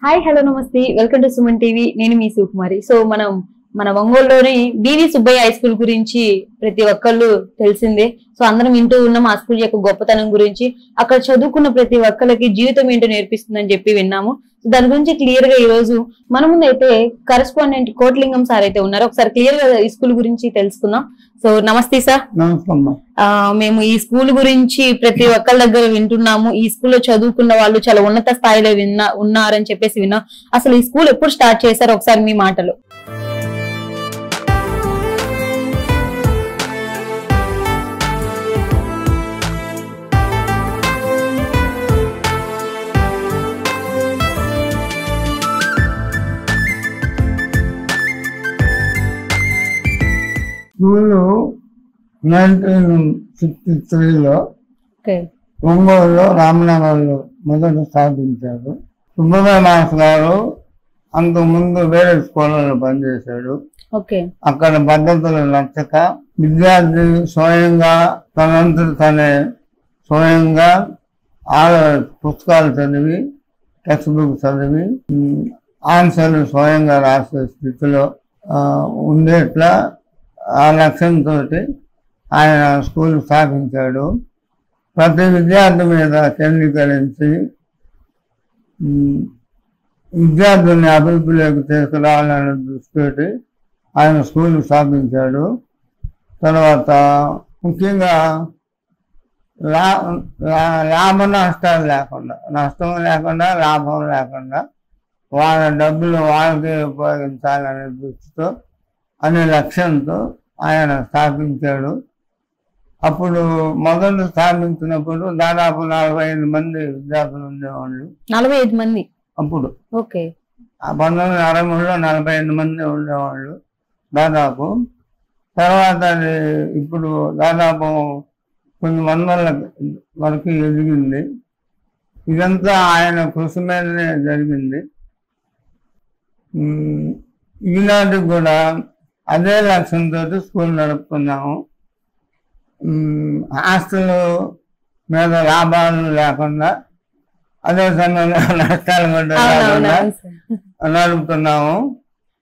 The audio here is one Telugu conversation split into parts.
హాయ్ హలో నమస్తే వెల్కమ్ టు సుమన్ టీవీ. నేను మీ సుకుమారి. సో మన ఒంగోలులోని బివి సుబ్బయ్య హై స్కూల్ గురించి ప్రతి ఒక్కళ్ళు తెలిసిందే. సో అందరం వింటూ ఉన్నాం ఆ స్కూల్ యొక్క గొప్పతనం గురించి. అక్కడ చదువుకున్న ప్రతి ఒక్కరికి జీవితం ఏంటో నేర్పిస్తుందని చెప్పి విన్నాము. సో దాని గురించి క్లియర్ గా ఈ రోజు మన ముందు అయితే కరెస్పాండెంట్ కోట్లింగం సార్ అయితే ఉన్నారు. ఒకసారి క్లియర్ గా ఈ స్కూల్ గురించి తెలుసుకుందాం. సో నమస్తే సార్. మేము ఈ స్కూల్ గురించి ప్రతి ఒక్కరి దగ్గర వింటున్నాము. ఈ స్కూల్లో చదువుకున్న వాళ్ళు చాలా ఉన్నత స్థాయిలో ఉన్నారని చెప్పేసి విన్నాం. అసలు ఈ స్కూల్ ఎప్పుడు స్టార్ట్ చేశారు ఒకసారి మీ మాటలు? స్కూలు 1963లో ఒంగోలులో రామనగర్లో మొదట స్థాపించారు. సుబ్బయ్య మాస్టర్ గారు అంతకుముందు వేరే స్కూళ్ళలో పనిచేశాడు. అక్కడ పద్ధతులు నచ్చక విద్యార్థి స్వయంగా తనే స్వయంగా పుస్తకాలు చదివి టెక్స్ట్ బుక్ చదివి ఆన్సర్లు స్వయంగా రాసే స్థితిలో ఉండేట్లా ఆ లక్ష్యంతో ఆయన స్కూల్ స్థాపించాడు. ప్రతి విద్యార్థి మీద కేంద్రీకరించి విద్యార్థుల్ని అభివృద్ధిలోకి తీసుకురావాలనే దృష్టితోటి ఆయన స్కూల్ స్థాపించాడు. తర్వాత ముఖ్యంగా లాభ నష్టాలు లేకుండా, నష్టం లేకుండా లాభం లేకుండా వాళ్ళ డబ్బులు వాళ్ళకే ఉపయోగించాలనే దృష్టితో అనే లక్ష్యంతో ఆయన స్థాపించాడు. అప్పుడు మొదలు స్థాపించినప్పుడు దాదాపు 45 మంది విద్యార్థులు ఉండేవాళ్ళు. 45 మంది అప్పుడు 1963లో 45 మంది ఉండేవాళ్ళు దాదాపు. తర్వాత అది ఇప్పుడు దాదాపు కొన్ని వందల వరకు ఎదిగింది. ఇదంతా ఆయన కృషి మీదనే జరిగింది. ఈనాటికి కూడా అదే లక్ష్యంతో స్కూల్ నడుపుతున్నాము. హాస్టల్ మీద లాభాలు లేకుండా, అదే సమయంలో నష్టాలు కూడా లేకుండా నడుపుతున్నాము.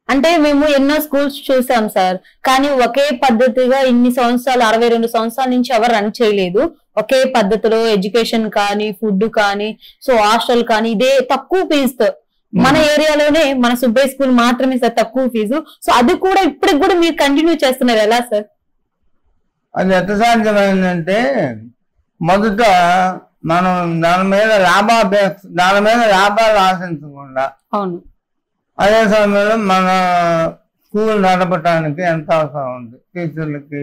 అంటే మేము ఎన్నో స్కూల్స్ చూసాం సార్, కానీ ఒకే పద్ధతిగా ఇన్ని సంవత్సరాలు 62 సంవత్సరాల నుంచి ఎవరు రన్ చేయలేదు. ఒకే పద్ధతిలో ఎడ్యుకేషన్ కానీ, ఫుడ్ కానీ, సో హాస్టల్ కానీ ఇదే తక్కువ ఫీజుతో మన ఏరియాలోనే మన సుబ్బయ్య స్కూల్ మాత్రమే సార్ తక్కువ ఫీజు. సో అది కూడా ఇప్పటికి కూడా మీరు కంటిన్యూ చేస్తున్నారు. ఎలా సార్ అది ఎంత సాధ్యమైందంటే, మొదట మనం దాని మీద లాభాలు ఆశించకుండా, అవును, అదే సమయంలో మన స్కూల్ నడపడానికి ఎంత అవసరం ఉంది, టీచర్లకి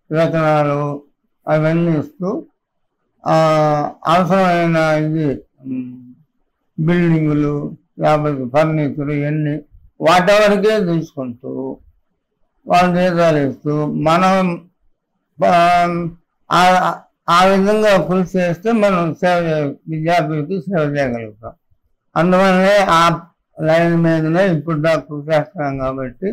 వేతనాలు అవన్నీ ఇస్తూ అవసరమైన ఇది బిల్డింగులు లేకపోతే ఫర్నిచర్ ఇవన్నీ వాటెవరికే తీసుకుంటూ వాళ్ళ జీతాలు ఇస్తూ మనం ఆ విధంగా కృషి చేస్తే మనం విద్యార్థులకి సేవ చేయగలుగుతాం. అందువల్లనే ఆ లైన్ మీదనే ఇప్పుడు దాకా కృషి చేస్తున్నాం కాబట్టి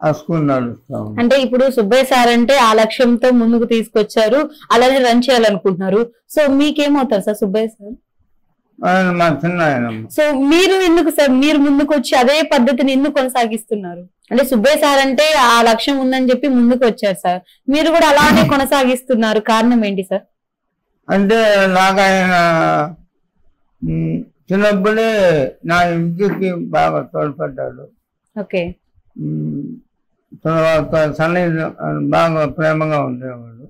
ఆ స్కూల్ నడుస్తాం. అంటే ఇప్పుడు సుబ్బయ్య సార్ అంటే ఆ లక్ష్యంతో ముందుకు తీసుకొచ్చారు, అలానే రన్ చేయాలనుకుంటున్నారు. సో మీకేమవుతారు సార్ సుబ్బయ్య సార్? మా చిన్న ఆయన. సో మీరు ఎందుకు సార్ మీరు ముందుకు వచ్చి అదే పద్ధతిని ఎందుకు కొనసాగిస్తున్నారు? అంటే సుబ్బయ్య సార్ అంటే ఆ లక్ష్యం ఉందని చెప్పి ముందుకు వచ్చారు సార్, మీరు కూడా అలానే కొనసాగిస్తున్నారు. కారణం ఏంటి సార్? అంటే నాకు ఆయన చిన్నప్పుడే నా విద్యకి బాగా తోడ్పడ్డాడు. తర్వాత సన్నిధి బాగా ప్రేమగా ఉండేవాడు.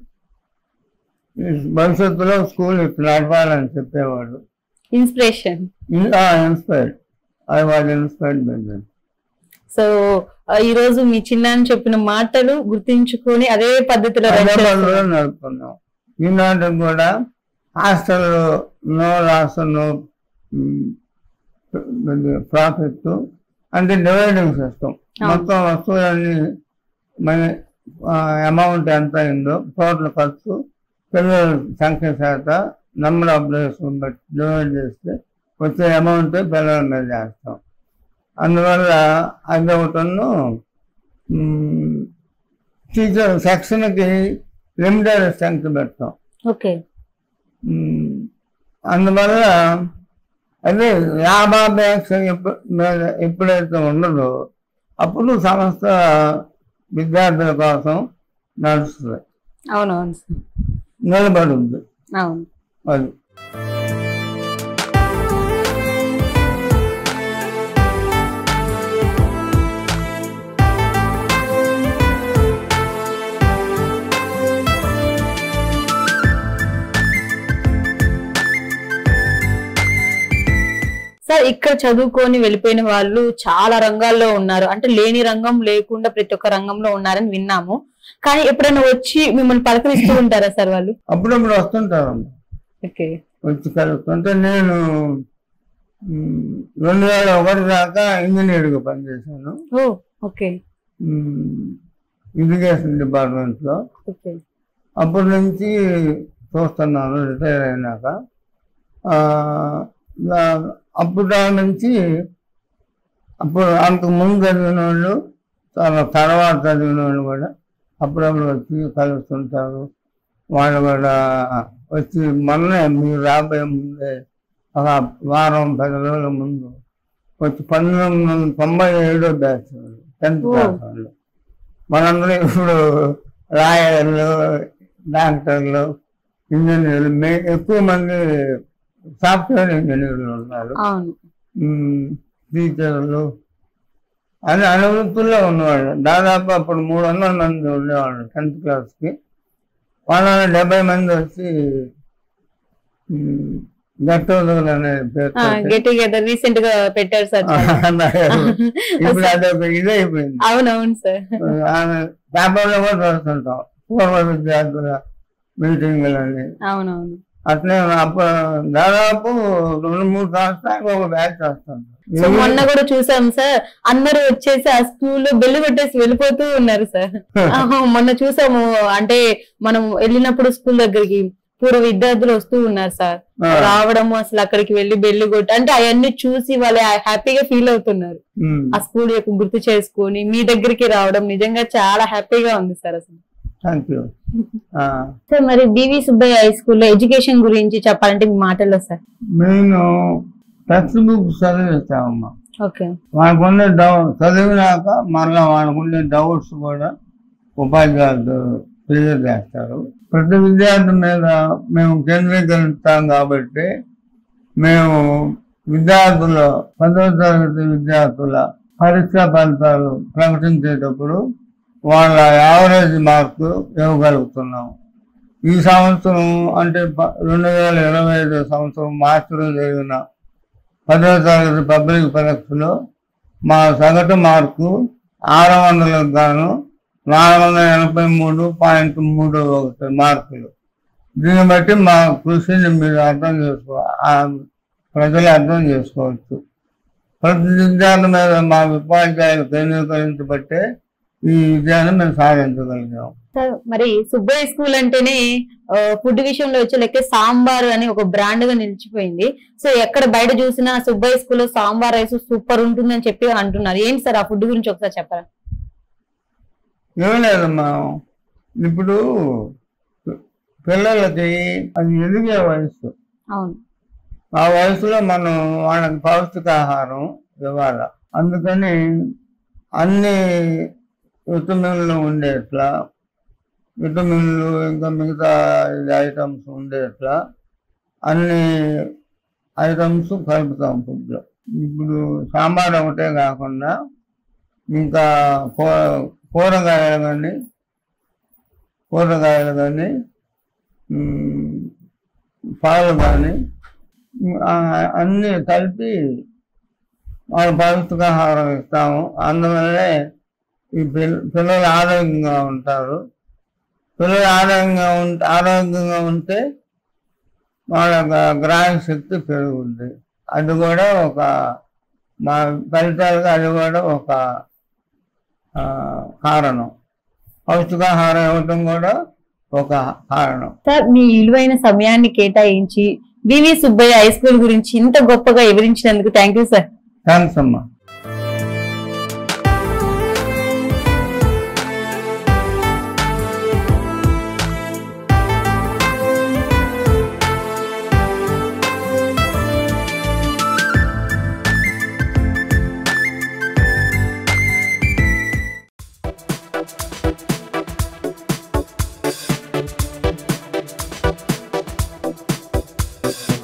భవిష్యత్తులో స్కూల్ ఇట్లా నడపాలని చెప్పేవాడు. Inspired. I was inspired by them. So ఈ రోజు మీ చిన్న చెప్పిన మాటలు గుర్తించుకొని అదే పద్ధతిలో నడుపుకున్నాం. ఈనాటికి కూడా hostel no loss no profit అంటే డివైడింగ్ సిస్టమ్. మొత్తం వస్తువులన్నీ మన అమౌంట్ ఎంత అయిందో టోటల్ ఖర్చు పిల్లల సంఖ్య చేత నెంబర్ ఆఫ్ డేస్ బట్టి డివైడ్ చేస్తే వచ్చే అమౌంట్ పిల్లల మీద చేస్తాం. అందువల్ల అది ఒకటను టీచర్ సెక్షన్కి లిమిటెడ్ స్ట్రెంగ్త్ పెడతాం. అందువల్ల అదే లాభాపేక్ష ఎప్పుడైతే ఉండదో అప్పుడు సంస్థ విద్యార్థుల కోసం నడుస్తుంది. అవునవును సార్. నిలబడి ఉంది అవును. అది. సార్ ఇక్కడ చదువుకొని వెళ్ళిపోయిన వాళ్ళు చాలా రంగాల్లో ఉన్నారు, అంటే లేని రంగం లేకుండా ప్రతి ఒక్క రంగంలో ఉన్నారని విన్నాము. కానీ ఎప్పుడైనా వచ్చి మిమ్మల్ని పలకరిస్తూ ఉంటారా సార్ వాళ్ళు? అప్పుడప్పుడు వస్తుంటారు. ఓకే. వచ్చి కలుగుతుంటే నేను 2001 దాకా ఇంజనీర్గా పనిచేశాను. ఓకే. ఇరిగేషన్ డిపార్ట్మెంట్లో. ఓకే. అప్పటి నుంచి చూస్తున్నాను రిటైర్ అయినాక. అప్పుడు నుంచి అప్పుడు అంతకు ముందు చదివిన వాళ్ళు చాలా తర్వాత చదివిన వాళ్ళు కూడా అప్పుడప్పుడు వచ్చి కలుస్తుంటారు. వాళ్ళు కూడా వచ్చి మొన్నే మీరు రాబోయే ముందే ఒక వారం 10 రోజుల ముందు వచ్చి 1997 బ్యాచ్ 10th క్లాస్ వాళ్ళు మనందరూ ఇప్పుడు లాయర్లు, డాక్టర్లు, ఇంజనీర్లు, ఎక్కువ మంది సాఫ్ట్వేర్ ఇంజనీర్లు ఉన్నారు, టీచర్లు అని అనువృత్తుల్లో ఉన్నవాళ్ళు. దాదాపు అప్పుడు 300 మంది ఉండేవాళ్ళు 10th క్లాస్కి. 170 మంది వచ్చి గట్టుదలు అనే పేరు రీసెంట్ గా పెట్టారు సార్. ఇప్పుడు అదొక ఇదే అయిపోయింది. అవునవును సార్. పేపర్లో కూడా చూస్తుంటాం పూర్వ విద్యార్థుల మీటింగ్లని. అవునవును. అట్లే దాదాపు 2-3 సంవత్సరాలకు ఒక బ్యాచ్ వస్తుంది. మొన్న కూడా చూసాం సార్, అందరూ వచ్చేసి ఆ స్కూల్లో బెల్లు కొట్టేసి వెళ్ళిపోతూ ఉన్నారు సార్. మొన్న చూసాము, అంటే మనం వెళ్ళినప్పుడు స్కూల్ దగ్గరికి పూర్వ విద్యార్థులు వస్తూ ఉన్నారు సార్. రావడము, అసలు అక్కడికి వెళ్ళి బెల్లు కొట్టి అంటే అవన్నీ చూసి వాళ్ళు హ్యాపీగా ఫీల్ అవుతున్నారు. ఆ స్కూల్ యొక్క గుర్తు చేసుకొని మీ దగ్గరికి రావడం నిజంగా చాలా హ్యాపీగా ఉంది సార్. అసలు సార్ మరి బివి సుబ్బయ్య హై స్కూల్లో ఎడ్యుకేషన్ గురించి చెప్పాలంటే మీ మాటల్లో సార్. నేను టెక్స్ట్ బుక్ చదివిస్తామమ్మా. ఓకే. వాళ్ళకుండే చదివినాక మళ్ళీ వాళ్ళకుండే డౌట్స్ కూడా ఉపాధ్యాయులు క్లియర్ చేస్తారు. ప్రతి విద్యార్థి మీద మేము కేంద్రీకరిస్తాం కాబట్టి మేము విద్యార్థుల 10వ తరగతి విద్యార్థుల పరీక్షా ఫలితాలు ప్రకటించేటప్పుడు వాళ్ళ యావరేజ్ మార్కు ఇవ్వగలుగుతున్నాం. ఈ సంవత్సరం అంటే 2025 సంవత్సరం మార్చిలో జరిగిన 10వ తరగతి పబ్లిక్ పరీక్షలో మా సగటు మార్కు 600లకు గాను 483.31 మార్కులు. దీన్ని బట్టి మా కృషిని మీరు ప్రజలు అర్థం చేసుకోవచ్చు. ప్రతి విద్యార్థి మీద మా ఉపాధ్యాయులు కేంద్రీకరించబట్టే ఈ విజయాన్ని మేము సాధించగలిగాం. సార్ మరి సుబ్బయ్య స్కూల్ అంటేనే ఫుడ్ విషయంలో వచ్చే లెక్క సాంబార్ అని ఒక బ్రాండ్ గా నిలిచిపోయింది. సో ఎక్కడ బయట చూసినా సుబ్బయ్య స్కూల్లో సాంబార్ రైస్ సూపర్ ఉంటుందని చెప్పి అంటున్నారు. ఏంటి సార్ ఆ ఫుడ్ గురించి ఒకసారి చెప్పరా? ఏం లేదమ్మా, ఇప్పుడు పిల్లలకి అది ఎదిగే వయసు. అవును. ఆ వయసులో మనం వాళ్ళకి పౌష్టికాహారం ఇవ్వాలి. అందుకని అన్ని విటమిన్లు ఉండేట్లా, విటమిన్లు ఇంకా మిగతా ఐటమ్స్ ఉండేట్లా అన్ని ఐటమ్స్ కలుపుతాం ఫుడ్లో. ఇప్పుడు సాంబార్ ఒకటే కాకుండా ఇంకా కూరగాయలు కానీ పాలు కానీ అన్నీ కలిపి వాళ్ళ పౌష్టికాహారం ఇస్తాము. అందువల్లే ఈ పిల్లలు ఆరోగ్యంగా ఉంటారు. పిల్లలు ఆరోగ్యంగా ఉంటే వాళ్ళ గ్రహణ శక్తి పెరుగుతుంది. అది కూడా మా ఫలితాలుగా అది కూడా ఒక కారణం. పౌష్టికాహారం ఇవ్వటం కూడా ఒక కారణం. సార్ మీ విలువైన సమయాన్ని కేటాయించి బివి సుబ్బయ్య హై స్కూల్ గురించి ఇంత గొప్పగా వివరించినందుకు థ్యాంక్ యూ సార్. థ్యాంక్స్ అమ్మా. Thank you.